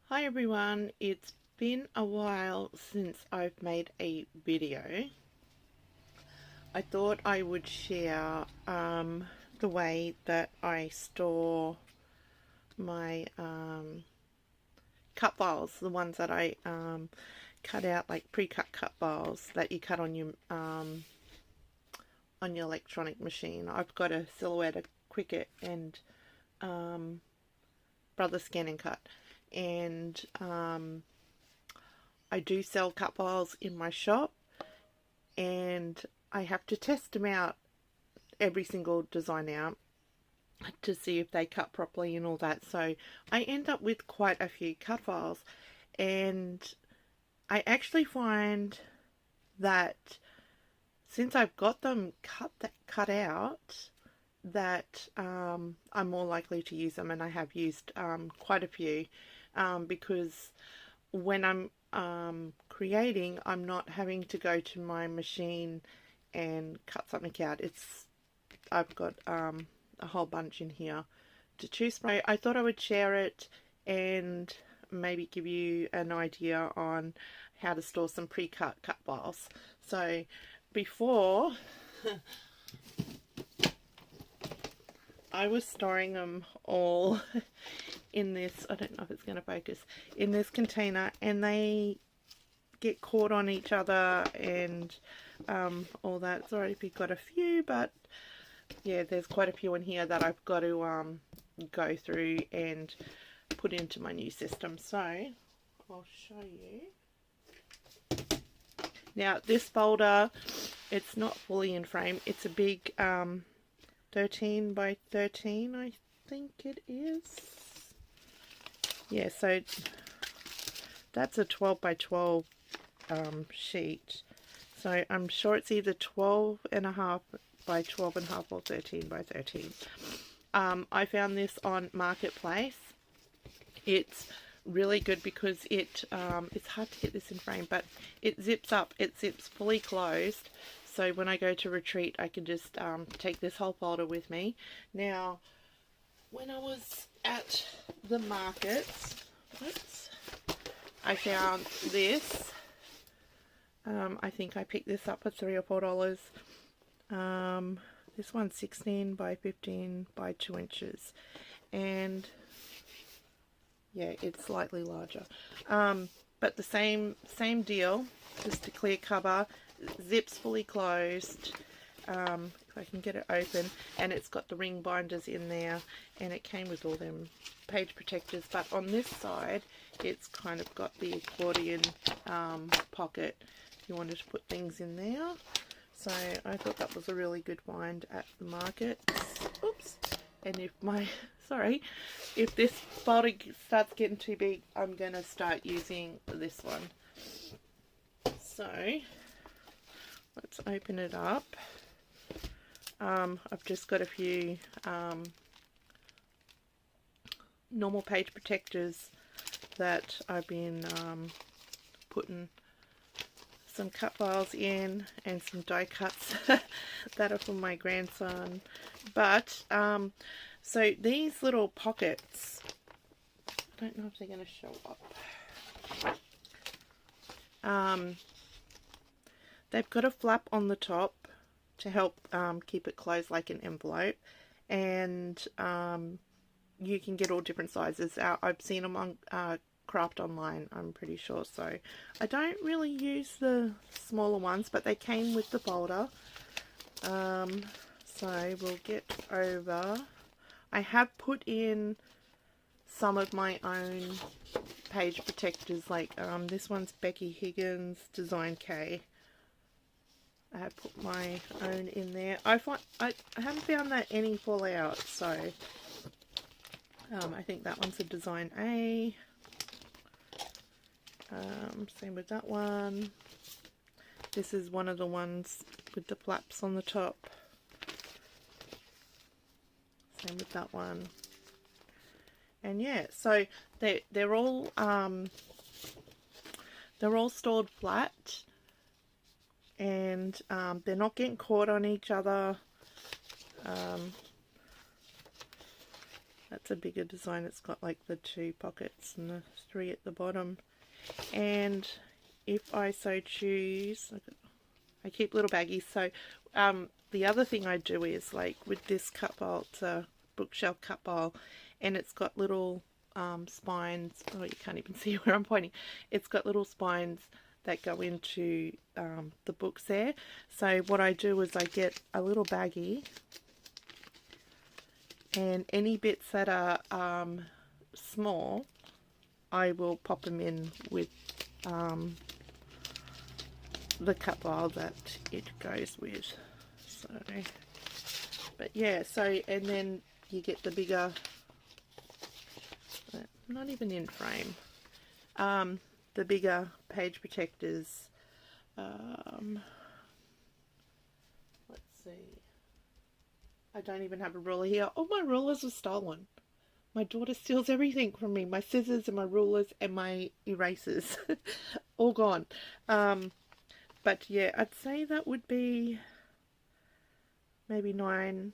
Hi everyone, it's been a while since I've made a video. I thought I would share the way that I store my cut files, the ones that I cut out, like pre-cut cut files that you cut on your electronic machine. I've got a Silhouette, a Cricut, and Brother Scan and Cut. And I do sell cut files in my shop, and I have to test them out, every single design out, to see if they cut properly and all that. So I end up with quite a few cut files, and I actually find that since I've got them cut out, that I'm more likely to use them, and I have used quite a few. Because when I'm creating, I'm not having to go to my machine and cut something out. I've got a whole bunch in here to choose from. I thought I would share it and maybe give you an idea on how to store some pre-cut cut files. So before I was storing them all in this, I don't know if it's going to focus, in this container, and they get caught on each other and all that. Sorry if you've got a few, but yeah, there's quite a few in here that I've got to go through and put into my new system. So I'll show you. Now this folder, it's not fully in frame. It's a big 13 by 13, I think it is. Yeah, so that's a 12 by 12 sheet. So I'm sure it's either 12.5 by 12.5 or 13 by 13. I found this on Marketplace. It's really good because it's hard to get this in frame, but it zips up. It zips fully closed. So when I go to retreat, I can just take this whole folder with me. Now, when I was at the market, I found this. I think I picked this up for $3 or $4. This one's 16 by 15 by 2 inches. And yeah, it's slightly larger. But the same deal, just a clear cover. Zips fully closed. If I can get it open, and it's got the ring binders in there, and it came with all them page protectors, but on this side it's kind of got the accordion pocket if you wanted to put things in there. So I thought that was a really good find at the market. Oops. And if this folder starts getting too big, I'm gonna start using this one. So let's open it up. I've just got a few normal page protectors that I've been putting some cut files in, and some die cuts that are for my grandson. But so these little pockets, I don't know if they're going to show up. They've got a flap on the top to help keep it closed like an envelope, and you can get all different sizes. I've seen them on Craft Online, I'm pretty sure. So I don't really use the smaller ones, but they came with the folder. So we'll get over. I have put in some of my own page protectors, like this one's Becky Higgins Design K. I have put my own in there. I haven't found that any fall out, so I think that one's a Design A. Same with that one. This is one of the ones with the flaps on the top. Same with that one. And yeah, so they're all stored flat. And they're not getting caught on each other. That's a bigger design. It's got like the 2 pockets and the 3 at the bottom. And if I so choose, I keep little baggies. So the other thing I do is, like with this cut bowl, it's a bookshelf cut bowl, and it's got little spines. Oh, you can't even see where I'm pointing. It's got little spines that go into the books there. So what I do is I get a little baggie, and any bits that are small, I will pop them in with the cut bowl that it goes with. So, but yeah, so, and then you get the bigger, not even in frame, the bigger page protectors. Let's see, I don't even have a ruler here. All my rulers were stolen. My daughter steals everything from me. My scissors and my rulers and my erasers. All gone. But yeah, I'd say that would be maybe 9-10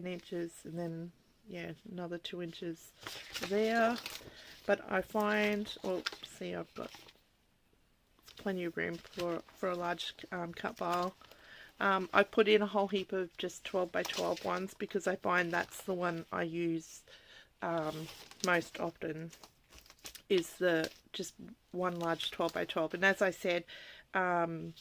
inches, and then yeah, another 2 inches there. But I find, well, see, I've got plenty of room for a large cut bowl. I put in a whole heap of just 12 by 12 ones because I find that's the one I use most often, is the just one large 12 by 12. And as I said, I've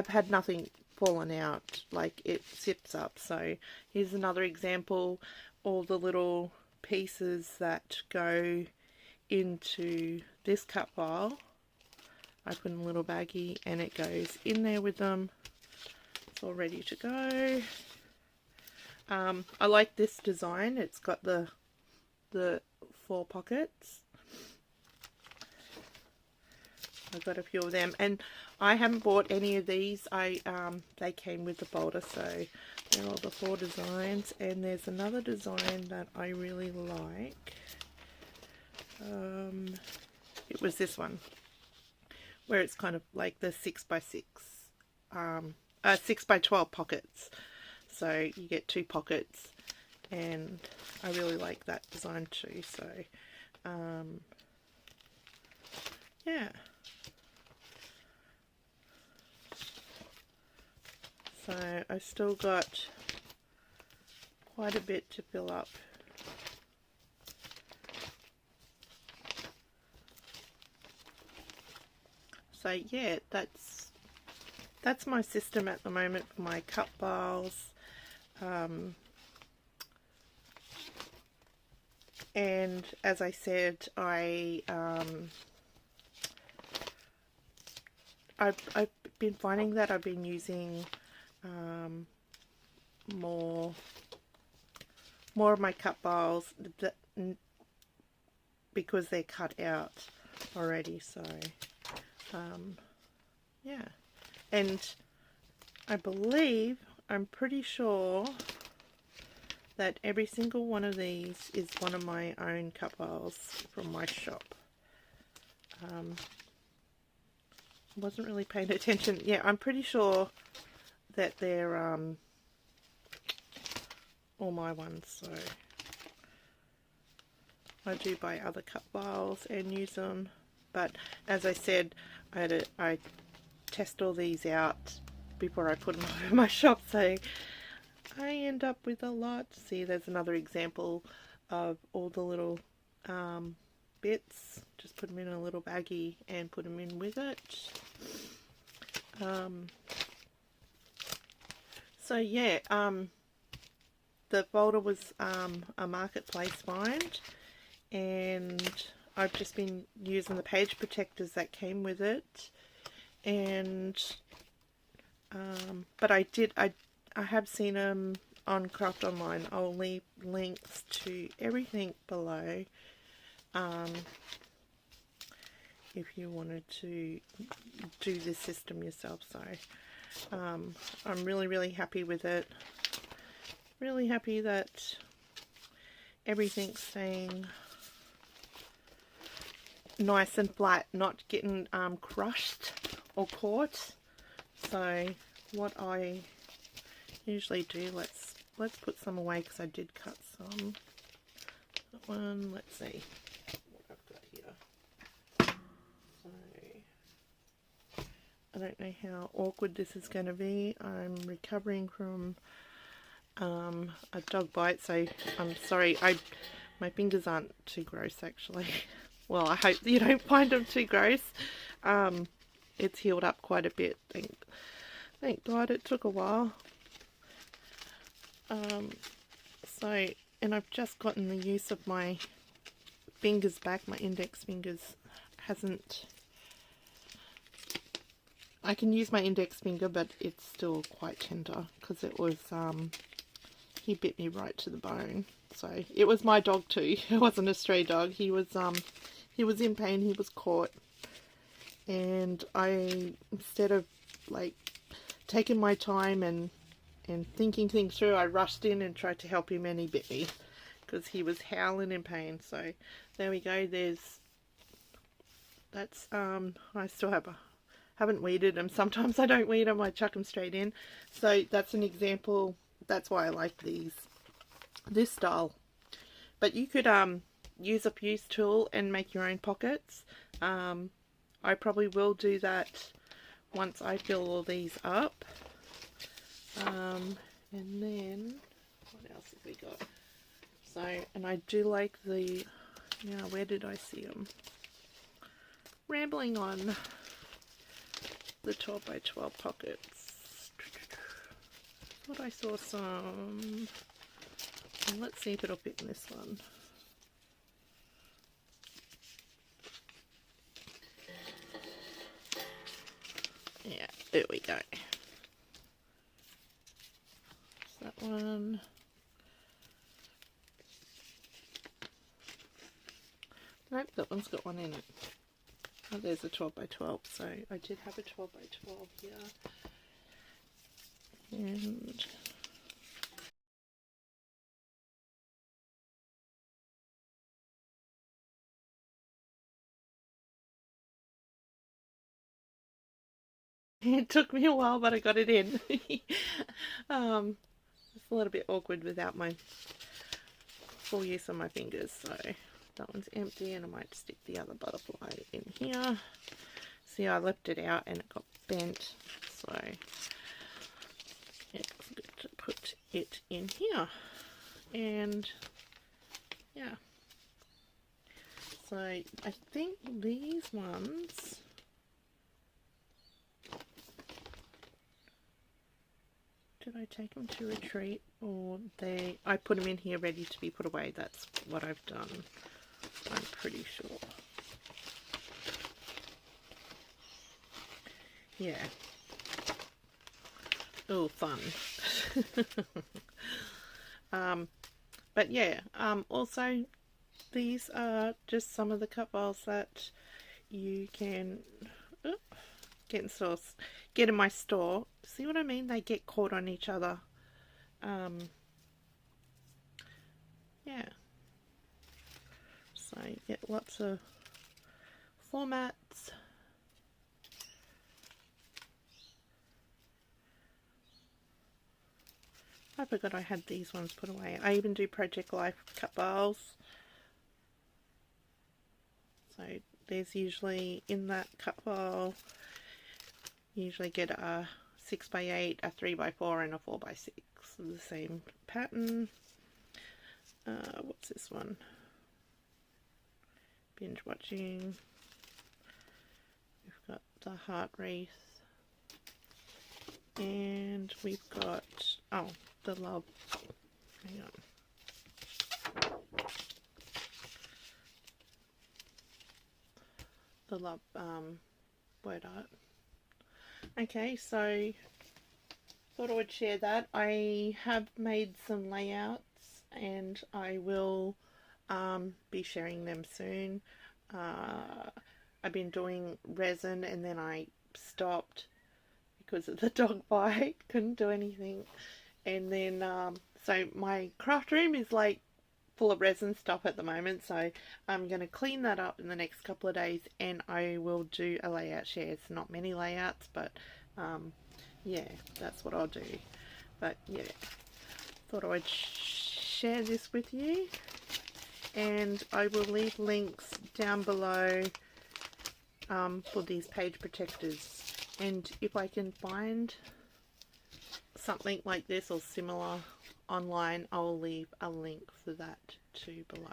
had nothing fallen out, like it zips up. So here's another example, all the little pieces that go into this cut bowl. I put in a little baggie and it goes in there with them. It's all ready to go. I like this design. It's got the 4 pockets. I've got a few of them, and I haven't bought any of these. They came with the folder, so they're all the 4 designs. And there's another design that I really like. It was this one, where it's kind of like the 6 by 6, 6 by 12 pockets. So you get 2 pockets, and I really like that design too. So yeah. So I've still got quite a bit to fill up. So yeah, that's my system at the moment for my cut bowls. And as I said, I've been finding that I've been using more of my cut bowls because they're cut out already. So yeah, and I'm pretty sure that every single one of these is one of my own cut bowls from my shop. Wasn't really paying attention. Yeah, I'm pretty sure that they're all my ones. So I do buy other cut bowls and use them, but as I said, I test all these out before I put them in my shop, so I end up with a lot. See, there's another example of all the little bits. Just put them in a little baggie and put them in with it. So yeah, the folder was a marketplace find, and I've just been using the page protectors that came with it. And but I have seen them on Craft Online. I'll leave links to everything below if you wanted to do this system yourself. So I'm really happy with it. Really happy that everything's staying nice and flat, not getting crushed or caught. So what I usually do, let's let's put some away because I did cut some. That one, let's see what I've got here. So, I don't know how awkward this is going to be. I'm recovering from a dog bite, so I'm sorry. My fingers aren't too gross actually. Well, I hope you don't find them too gross. It's healed up quite a bit. Thank God, it took a while. And I've just gotten the use of my fingers back. My index fingers hasn't. I can use my index finger, but it's still quite tender because it was, he bit me right to the bone. So it was my dog too. It wasn't a stray dog. He was in pain. He was caught, and I, instead of like taking my time and thinking things through, I rushed in and tried to help him, and he bit me because he was howling in pain. So there we go. That's I still haven't weeded them. Sometimes I don't weed them, I chuck them straight in. So that's an example. That's why I like this style. But you could use a fuse tool and make your own pockets. I probably will do that once I fill all these up. And then what else have we got? So, and I do like the, now where did I see them? Rambling on. The 12 by 12 pockets. Thought I saw some. Well, let's see if it'll fit in this one. Yeah, there we go. That one. Nope, that one's got one in it. Oh, there's a 12 by 12, so I did have a 12 by 12 here. And it took me a while, but I got it in. It's a little bit awkward without my full use of my fingers, so that one's empty, and I might stick the other butterfly in here. See, I left it out and it got bent, so it's good to put it in here. And yeah, so I think these ones, did I take them to retreat, or I put them in here ready to be put away? That's what I've done, I'm pretty sure. Yeah. Oh, fun. But yeah, also these are just some of the cut files that you can get in my store. See what I mean? They get caught on each other. Yeah. So you get lots of formats. I forgot I had these ones put away. I even do Project Life cut files. So there's usually in that cut file, you usually get a 6x8, a 3x4 and a 4x6. The same pattern. What's this one? Binge watching. We've got the heart wreath. And we've got, oh, the love, hang on, the love word art. Okay, so thought I would share that. I have made some layouts and I will be sharing them soon. I've been doing resin and then I stopped because of the dog bite, couldn't do anything. And then so my craft room is like full of resin stuff at the moment, so I'm going to clean that up in the next couple of days and I will do a layout share. It's not many layouts, but yeah, that's what I'll do. But yeah, thought I would share this with you, and I will leave links down below for these page protectors, and if I can find something like this or similar online, I'll leave a link for that too below.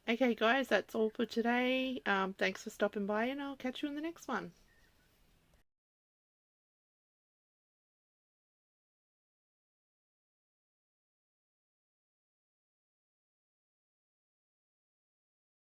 Okay guys, that's all for today. Thanks for stopping by, and I'll catch you in the next one.